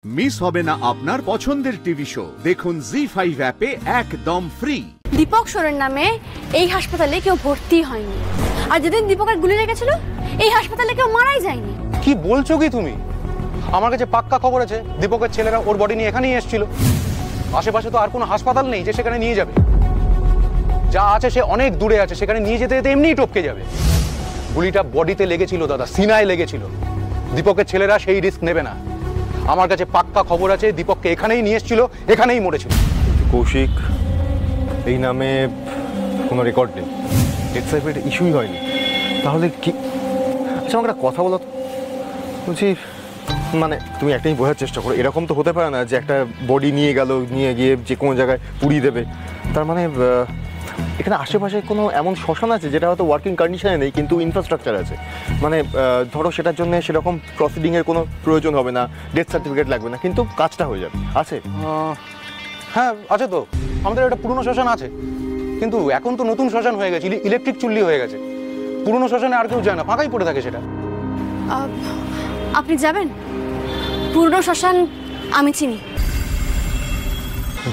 Miss হবে না আপনার পছন্দের টিভি শো। দেখুন জি5 অ্যাপে একদম ফ্রি। দীপক সোরেন নামে এই হাসপাতালে কেউ ভর্তি হয়নি, আর যেদিন দীপকের গুলি লেগেছিল এই হাসপাতালে কেউ মারাই যায়নি। কি বলছো কি তুমি? আমার কাছে পাক্কা খবর আছে দীপকের ছেলেরা ওর বডি নিয়ে এখানেই এসেছিল। আশেপাশে তো আর কোনো হাসপাতাল নেই যে সেখানে নিয়ে যাবে। যা আছে সে অনেক দূরে আছে, সেখানে নিয়ে যেতে যেতে এমনিই টপকে যাবে। গুলিটা বডিতে লেগেছিল দাদা, সিনায় লেগেছিল। দীপকের ছেলেরা সেই রিস্ক নেবে না। আমার কাছে পাক্কা খবর আছে দীপককে এখানেই নিয়ে এসেছিল, এখানেই মরেছিল। কৌশিক এই নামে কোনো রেকর্ড নেই, ডেথ সার্টিফিকেট ইস্যুই হয়নি। তাহলে কি? আচ্ছা আমাকে একটা কথা বলো, বলছি মানে তুমি একটাই বোঝার চেষ্টা করো, এরকম তো হতে পারে না যে একটা বডি নিয়ে গিয়ে যে কোনো জায়গায় পুড়িয়ে দেবে। তার মানে এখানে আশেপাশে কোনো এমন শ্মশান আছে যেটা হয়তো ওয়ার্কিং কন্ডিশনে নেই কিন্তু ইনফ্রাস্ট্রাকচার আছে, মানে ধরো সেটার জন্য সেরকম প্রসিডিংয়ের কোনো প্রয়োজন হবে না, ডেথ সার্টিফিকেট লাগবে না, কিন্তু কাজটা হয়ে যাবে। আছে? হ্যাঁ আছে তো, আমাদের একটা পুরনো শ্মশান আছে, কিন্তু এখন তো নতুন শ্মশান হয়ে গেছে, ইলেকট্রিক চুল্লি হয়ে গেছে। পুরনো শ্মশানে আর কেউ যায় না, ফাঁকাই পড়ে থাকে সেটা। আপনি যাবেন? পুরনো শ্মশান আমি চিনি।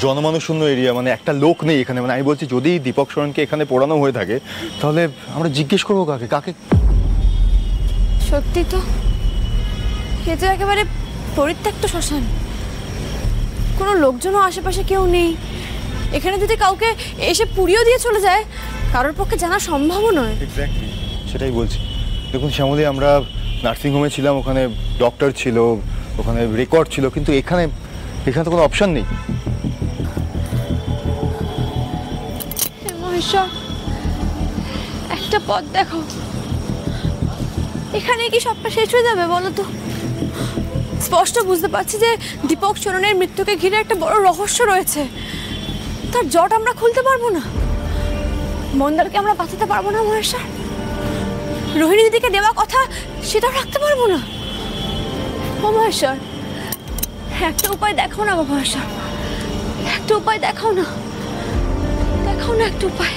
জনমানুষশূন্য এরিয়া, মানে একটা লোক নেই এখানে। মানে আমি বলছি যদি দীপক সোরেনকে এখানে পোড়ানো হয়ে থাকে তাহলে আমরা জিজ্ঞেস করবো কাকে? সত্যি তো, এ তো একেবারে পরিত্যক্ত শ্মশান, কোনো লোকজনও আশেপাশে কেউ নেই। এখানে যদি কাউকে এসে পুড়িয়েও দিয়ে চলে যায় কারোর পক্ষে জানা সম্ভবও নয়। এক্স্যাক্টলি সেটাই বলছি। দেখুন শ্যামলী, আমরা নার্সিংহোমে ছিলাম, ওখানে ডক্টর ছিল, ওখানে রেকর্ড ছিল, কিন্তু এখানে তো কোনো অপশন নেই। একটা পথ দেখো, এখানে কি সবটা শেষ হয়ে যাবে বলো তো? স্পষ্ট বুঝতে পারছি যে দীপক সোরেনের মৃত্যুকে ঘিরে একটা বড় রহস্য রয়েছে। তার জট আমরা খুলতে পারবো না, মন্দারকে আমরা বাঁচাতে পারবো না মহেশ্বর, রোহিণী দিদিকে দেওয়া কথা সেটাও রাখতে পারবো না। ও মহেশ্বর, একটা উপায় দেখাও না মহেশ্বর, একটা উপায় দেখাও না একটা উপায়।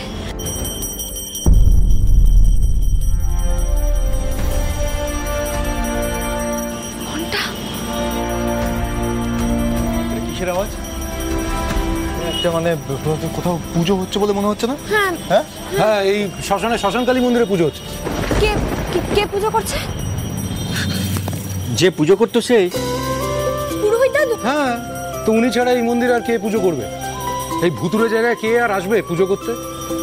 কিসের আওয়াজ? একটা মানে কোথাও পুজো হচ্ছে বলে মনে হচ্ছে না? হ্যাঁ, হ্যাঁ এই শ্মশানকালী মন্দিরে পুজো হচ্ছে। কে পুজো করছে? যে পুজো করতো সেই পুরোহিত দাদু। হ্যাঁ, তো উনি ছাড়া এই মন্দির আর কে পুজো করবে? এই ভুতুরে জায়গায় কে আর আসবে পুজো করতে?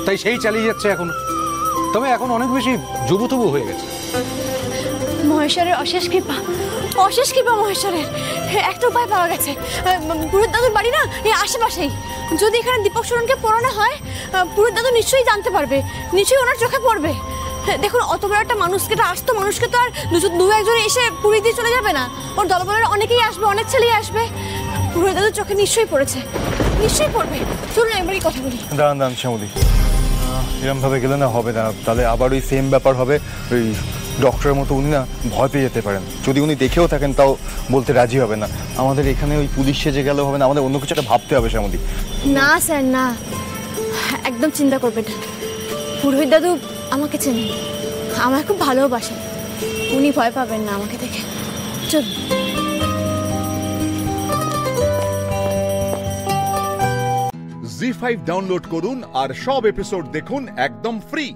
তাই সেই চালিয়ে যাচ্ছে এখনো, তবে এখন অনেক বেশি জবুতবু হয়ে গেছে। মহেশ্বরের অশেষ কৃপা মহেশ্বরের। একটা উপায় পাওয়া গেছে, পুরোহিত দাদুর বাড়ি না এই আশেপাশেই। যদি এখানে দীপক সোরেনকে পোড়ানো হয় পুরোহিত দাদু নিশ্চয়ই জানতে পারবে, নিশ্চয়ই ওনার চোখে পড়বে। দেখুন অত বড় একটা মানুষকে, আসতো মানুষকে তো আর দু একজন এসে পুড়িয়ে দিয়ে চলে যাবে না। ওর দলবলের অনেকেই আসবে, অনেক ছেলেই আসবে। পুরোহিত দাদুর চোখে নিশ্চয়ই পড়েছে, নিশ্চয়ই পড়বে। চলুন একবারই কথা বলি। দাঁড়ান শ্যামলী, এরকম ভাবে গেলে না হবে না, তাহলে আবার ওই সেম ব্যাপার হবে। ওই ডক্টরের মতো উনি না ভয় পেয়ে যেতে পারেন, যদি উনি দেখেও থাকেন তাও বলতে রাজি হবে না। আমাদের এখানে ওই পুলিশ সেজে গেলে হবে না, আমাদের অন্য কিছু একটা ভাবতে হবে শ্যামলী। না স্যার না, একদম চিন্তা করবেন না। পুরোহিত দাদু আমাকে চেনেন, আমার খুব ভালোবাসেন, উনি ভয় পাবেন না আমাকে দেখে। চল। জি5 ডাউনলোড করুন আর সব এপিসোড দেখুন একদম ফ্রি।